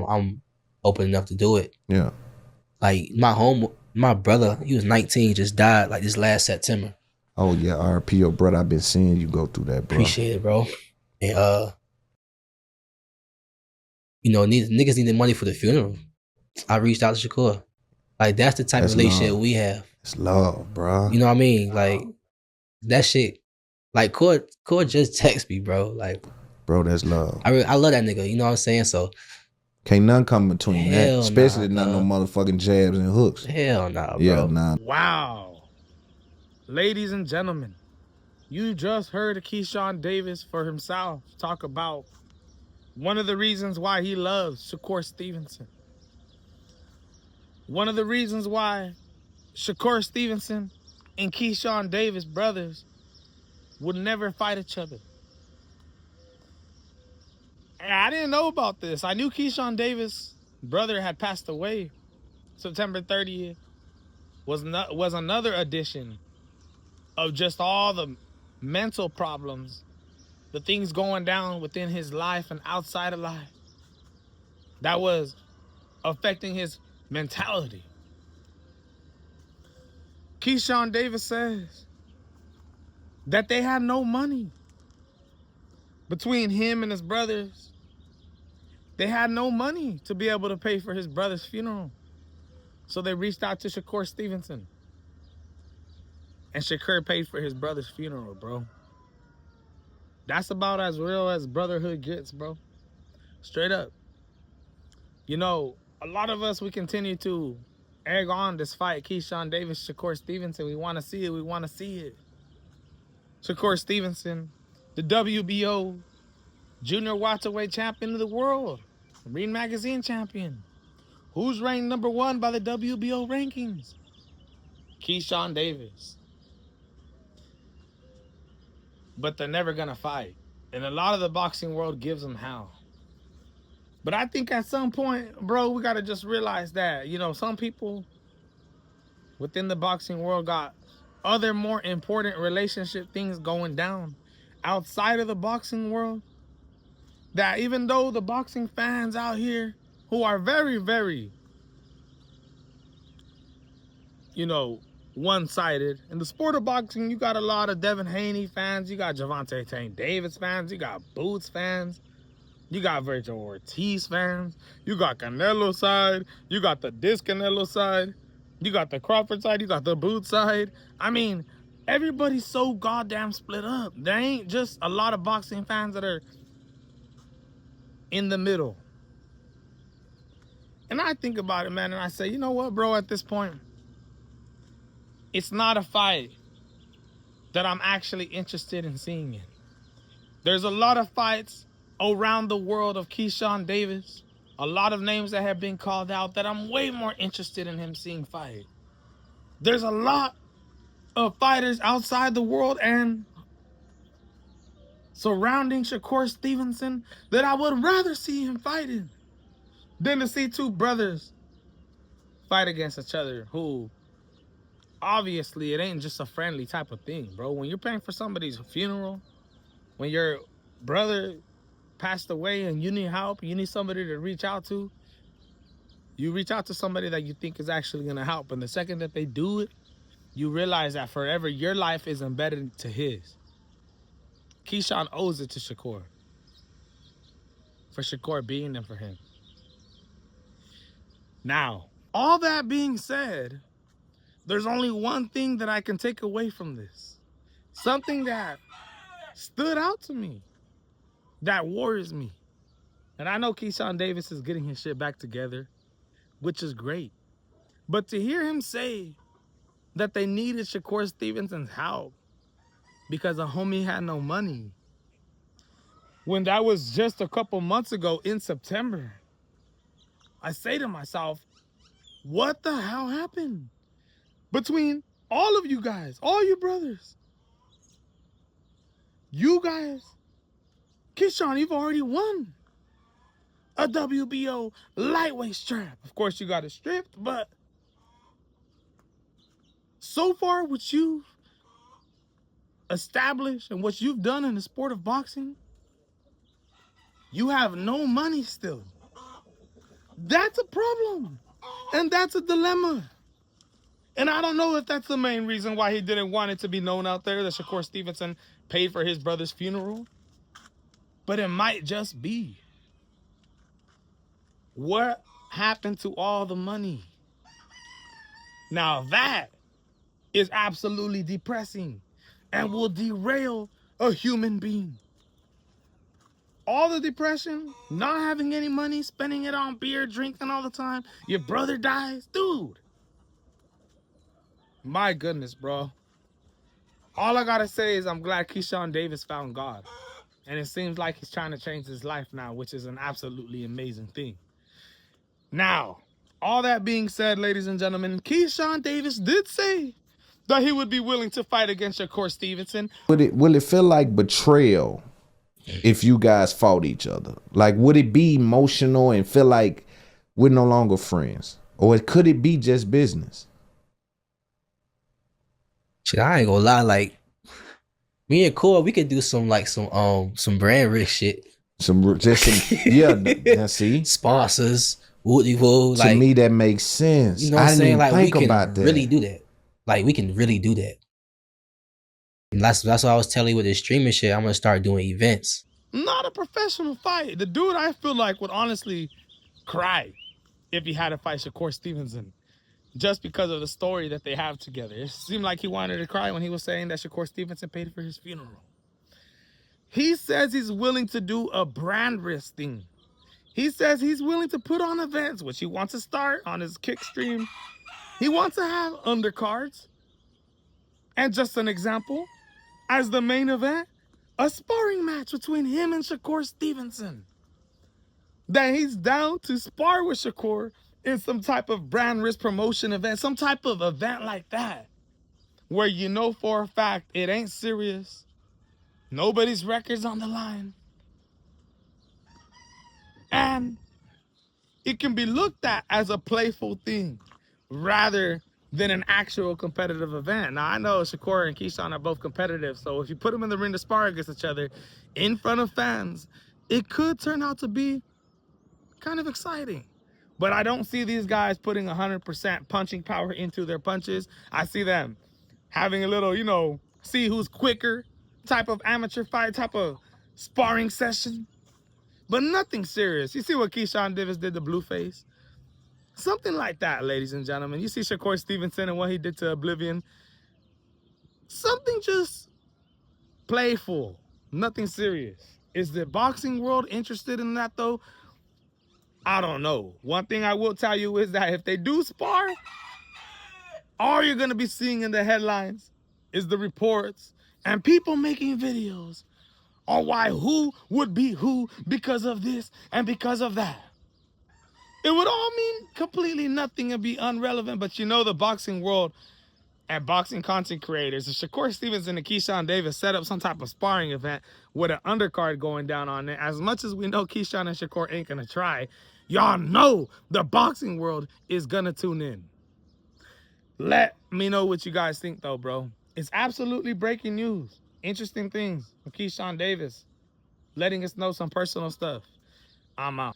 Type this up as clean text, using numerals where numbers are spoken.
I'm open enough to do it. Yeah. Like my brother, he was 19, just died like this last September. Oh yeah, RP your brother. I've been seeing you go through that, bro. Appreciate it, bro. And you know, niggas need the money for the funeral. I reached out to Shakur. Like that's the type of relationship we have. It's love, bro. You know what I mean? Like that shit. Like Cord just text me, bro. Like, bro, that's love. I love that nigga. You know what I'm saying? So can't none come between that, especially nah, not no motherfucking jabs and hooks. Hell nah, bro. Yeah, nah. Wow, ladies and gentlemen, you just heard Keyshawn Davis for himself talk about one of the reasons why he loves Shakur Stevenson. One of the reasons why Shakur Stevenson and Keyshawn Davis brothers would never fight each other. And I didn't know about this. I knew Keyshawn Davis' brother had passed away. September 30th was another addition of just all the mental problems, the things going down within his life and outside of life that was affecting his mentality. Keyshawn Davis says that they had no money. Between him and his brothers, they had no money to be able to pay for his brother's funeral. So they reached out to Shakur Stevenson. And Shakur paid for his brother's funeral, bro. That's about as real as brotherhood gets, bro. Straight up. You know, a lot of us, we continue to egg on this fight, Keyshawn Davis, Shakur Stevenson. We want to see it. We want to see it. Shakur Stevenson, the WBO junior welterweight champion of the world, Ring Magazine champion. Who's ranked #1 by the WBO rankings? Keyshawn Davis. But they're never gonna fight. And a lot of the boxing world gives them hell. But I think at some point, bro, we gotta just realize that, you know, some people within the boxing world got other more important relationship things going down outside of the boxing world. That even though the boxing fans out here who are very, very, you know, one-sided. In the sport of boxing, you got a lot of Devin Haney fans. You got Gervonta Tank Davis fans. You got Boots fans. You got Virgil Ortiz fans. You got Canelo side. You got the Canelo side. You got the Crawford side. You got the Boots side. I mean, everybody's so goddamn split up. There ain't just a lot of boxing fans that are in the middle. And I think about it, man, and I say, you know what, bro, at this point, it's not a fight that I'm actually interested in seeing it. There's a lot of fights around the world of Keyshawn Davis, a lot of names that have been called out that I'm way more interested in him seeing fight. There's a lot of fighters outside the world and surrounding Shakur Stevenson that I would rather see him fighting than to see two brothers fight against each other who, obviously, it ain't just a friendly type of thing, bro. When you're paying for somebody's funeral, when your brother passed away and you need help, you need somebody to reach out to, you reach out to somebody that you think is actually going to help. And the second that they do it, you realize that forever your life is embedded to his. Keyshawn owes it to Shakur for Shakur being there for him. Now, all that being said, there's only one thing that I can take away from this. Something that stood out to me, that worries me. And I know Keyshawn Davis is getting his shit back together, which is great. But to hear him say that they needed Shakur Stevenson's help because a homie had no money, when that was just a couple months ago in September, I say to myself, what the hell happened? Between all of you guys, all you brothers, you guys, Keyshawn, you've already won a WBO lightweight strap. Of course, you got it stripped, but so far what you've established and what you've done in the sport of boxing, you have no money still. That's a problem. And that's a dilemma. And I don't know if that's the main reason why he didn't want it to be known out there that Shakur Stevenson paid for his brother's funeral. But it might just be. What happened to all the money? Now that is absolutely depressing and will derail a human being. All the depression, not having any money, spending it on beer, drinking all the time, your brother dies, dude. My goodness, bro. All I gotta say is I'm glad Keyshawn Davis found God. And it seems like he's trying to change his life now, which is an absolutely amazing thing. Now, all that being said, ladies and gentlemen, Keyshawn Davis did say that he would be willing to fight against Shakur Stevenson. Will it feel like betrayal if you guys fought each other? Like, would it be emotional and feel like we're no longer friends? Or could it be just business? Shit, I ain't gonna lie, like, me and Core, we could do some Brandrisk shit. Yeah, see? Sponsors, woody-woo. To me, that makes sense. You know what I'm saying? Like, we can that. really do that. Like, we can really do that. And that's what I was telling you with this streaming shit. I'm gonna start doing events. Not a professional fight. The dude, I feel like, would honestly cry if he had to fight Shakur Stevenson, just because of the story that they have together. It seemed like he wanted to cry when he was saying that Shakur Stevenson paid for his funeral. He says he's willing to do a Brandrisk thing. He says he's willing to put on events, which he wants to start on his kick stream. He wants to have undercards. And just an example, as the main event, a sparring match between him and Shakur Stevenson. That he's down to spar with Shakur in some type of Brandrisk promotion event, some type of event like that, where you know for a fact it ain't serious, nobody's record's on the line, and it can be looked at as a playful thing rather than an actual competitive event. Now, I know Shakur and Keyshawn are both competitive, so if you put them in the ring to spar against each other in front of fans, it could turn out to be kind of exciting. But I don't see these guys putting 100% punching power into their punches. I see them having a little, you know, see who's quicker type of amateur fight, type of sparring session. But nothing serious. You see what Keyshawn Davis did to Blueface? Something like that, ladies and gentlemen. You see Shakur Stevenson and what he did to Oblivion. Something just playful. Nothing serious. Is the boxing world interested in that, though? I don't know. One thing I will tell you is that if they do spar, all you're going to be seeing in the headlines is the reports and people making videos on why who would beat who because of this and because of that. It would all mean completely nothing and be irrelevant, but you know the boxing world and boxing content creators, if Shakur Stevenson and Keyshawn Davis set up some type of sparring event with an undercard going down on it, as much as we know Keyshawn and Shakur ain't gonna try, y'all know the boxing world is gonna tune in. Let me know what you guys think though, bro. It's absolutely breaking news. Interesting things from Keyshawn Davis, letting us know some personal stuff. I'm out.